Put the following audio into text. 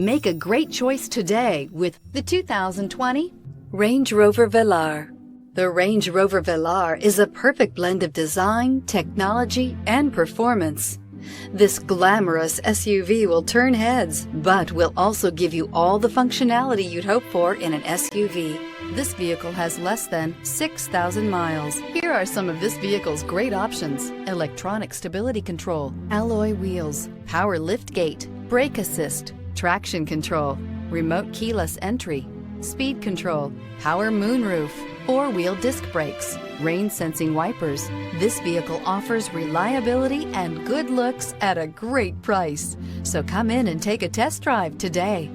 Make a great choice today with the 2020 Range Rover Velar. The Range Rover Velar is a perfect blend of design, technology, and performance. This glamorous SUV will turn heads, but will also give you all the functionality you'd hope for in an SUV. This vehicle has less than 6,000 miles. Here are some of this vehicle's great options: electronic stability control, alloy wheels, power liftgate, brake assist, traction control, remote keyless entry, speed control, power moonroof, four-wheel disc brakes, rain-sensing wipers. This vehicle offers reliability and good looks at a great price. So come in and take a test drive today.